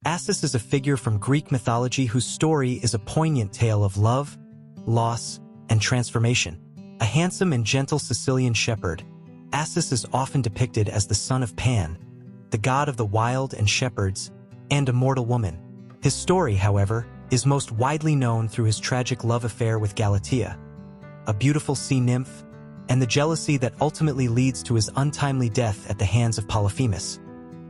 Acis is a figure from Greek mythology whose story is a poignant tale of love, loss, and transformation. A handsome and gentle Sicilian shepherd, Acis is often depicted as the son of Pan, the god of the wild and shepherds, and a mortal woman. His story, however, is most widely known through his tragic love affair with Galatea, a beautiful sea nymph, and the jealousy that ultimately leads to his untimely death at the hands of Polyphemus,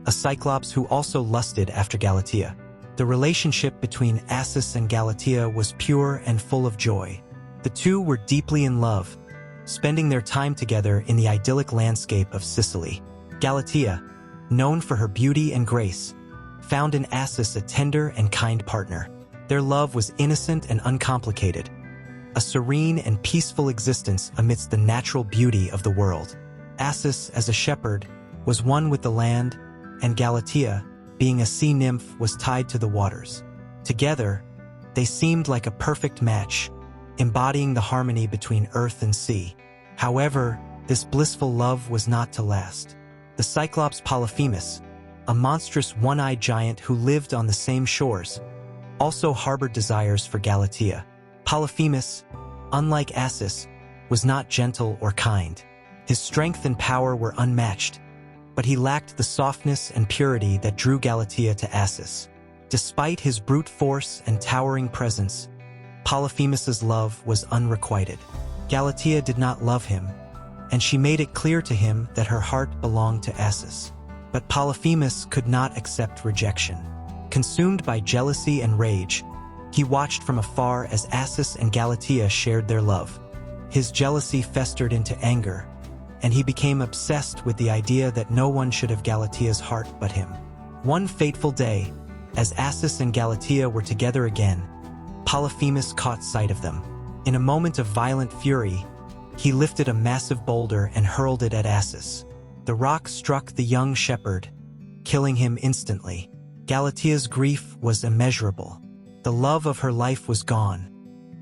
a Cyclops who also lusted after Galatea. The relationship between Acis and Galatea was pure and full of joy. The two were deeply in love, spending their time together in the idyllic landscape of Sicily. Galatea, known for her beauty and grace, found in Acis a tender and kind partner. Their love was innocent and uncomplicated, a serene and peaceful existence amidst the natural beauty of the world. Acis, as a shepherd, was one with the land, and Galatea, being a sea nymph, was tied to the waters. Together, they seemed like a perfect match, embodying the harmony between earth and sea. However, this blissful love was not to last. The Cyclops Polyphemus, a monstrous one-eyed giant who lived on the same shores, also harbored desires for Galatea. Polyphemus, unlike Acis, was not gentle or kind. His strength and power were unmatched, but he lacked the softness and purity that drew Galatea to Acis. Despite his brute force and towering presence, Polyphemus's love was unrequited. Galatea did not love him, and she made it clear to him that her heart belonged to Acis. But Polyphemus could not accept rejection. Consumed by jealousy and rage, he watched from afar as Acis and Galatea shared their love. His jealousy festered into anger, and he became obsessed with the idea that no one should have Galatea's heart but him. One fateful day, as Acis and Galatea were together again, Polyphemus caught sight of them. In a moment of violent fury, he lifted a massive boulder and hurled it at Acis. The rock struck the young shepherd, killing him instantly. Galatea's grief was immeasurable. The love of her life was gone,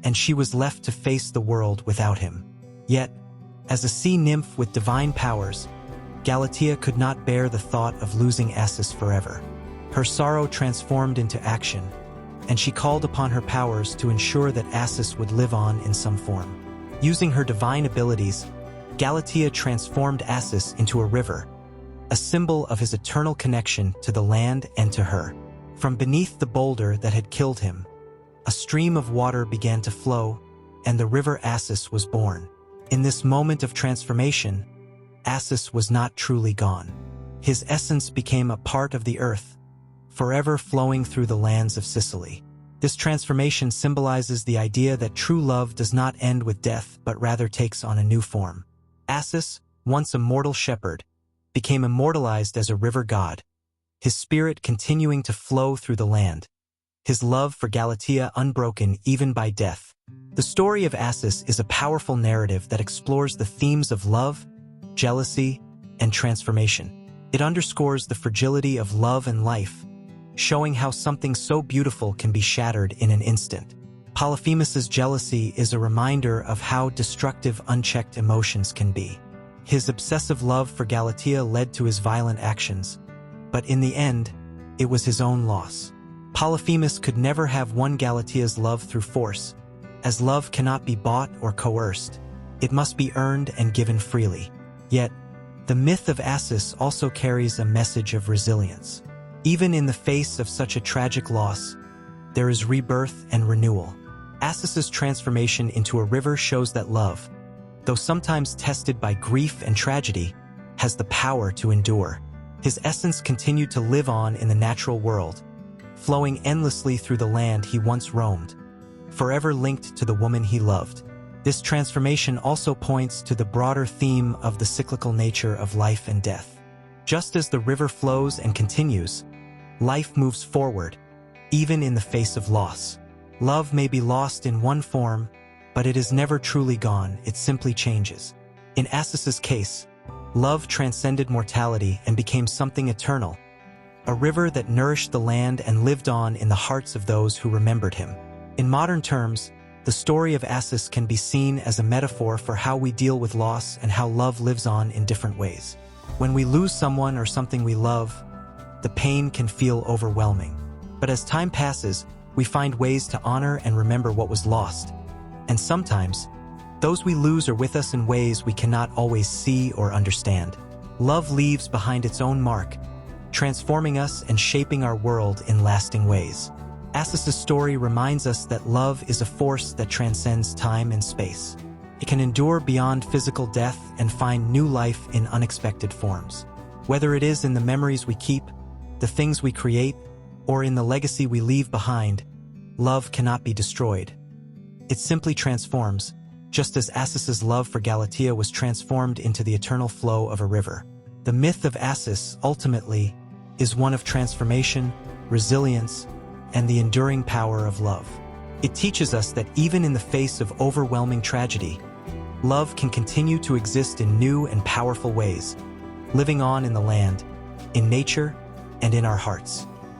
and she was left to face the world without him. Yet, as a sea nymph with divine powers, Galatea could not bear the thought of losing Acis forever. Her sorrow transformed into action, and she called upon her powers to ensure that Acis would live on in some form. Using her divine abilities, Galatea transformed Acis into a river, a symbol of his eternal connection to the land and to her. From beneath the boulder that had killed him, a stream of water began to flow, and the river Acis was born. In this moment of transformation, Acis was not truly gone. His essence became a part of the earth, forever flowing through the lands of Sicily. This transformation symbolizes the idea that true love does not end with death but rather takes on a new form. Acis, once a mortal shepherd, became immortalized as a river god, his spirit continuing to flow through the land, his love for Galatea unbroken even by death. The story of Acis is a powerful narrative that explores the themes of love, jealousy, and transformation. It underscores the fragility of love and life, showing how something so beautiful can be shattered in an instant. Polyphemus's jealousy is a reminder of how destructive unchecked emotions can be. His obsessive love for Galatea led to his violent actions, but in the end, it was his own loss. Polyphemus could never have won Galatea's love through force, as love cannot be bought or coerced. It must be earned and given freely. Yet, the myth of Acis also carries a message of resilience. Even in the face of such a tragic loss, there is rebirth and renewal. Acis's transformation into a river shows that love, though sometimes tested by grief and tragedy, has the power to endure. His essence continued to live on in the natural world, flowing endlessly through the land he once roamed, forever linked to the woman he loved. This transformation also points to the broader theme of the cyclical nature of life and death. Just as the river flows and continues, life moves forward, even in the face of loss. Love may be lost in one form, but it is never truly gone, it simply changes. In Acis's case, love transcended mortality and became something eternal, a river that nourished the land and lived on in the hearts of those who remembered him. In modern terms, the story of Acis can be seen as a metaphor for how we deal with loss and how love lives on in different ways. When we lose someone or something we love, the pain can feel overwhelming. But as time passes, we find ways to honor and remember what was lost. And sometimes, those we lose are with us in ways we cannot always see or understand. Love leaves behind its own mark, transforming us and shaping our world in lasting ways. Acis's story reminds us that love is a force that transcends time and space. It can endure beyond physical death and find new life in unexpected forms. Whether it is in the memories we keep, the things we create, or in the legacy we leave behind, love cannot be destroyed. It simply transforms, just as Acis's love for Galatea was transformed into the eternal flow of a river. The myth of Acis, ultimately, is one of transformation, resilience, and the enduring power of love. It teaches us that even in the face of overwhelming tragedy, love can continue to exist in new and powerful ways, living on in the land, in nature, and in our hearts.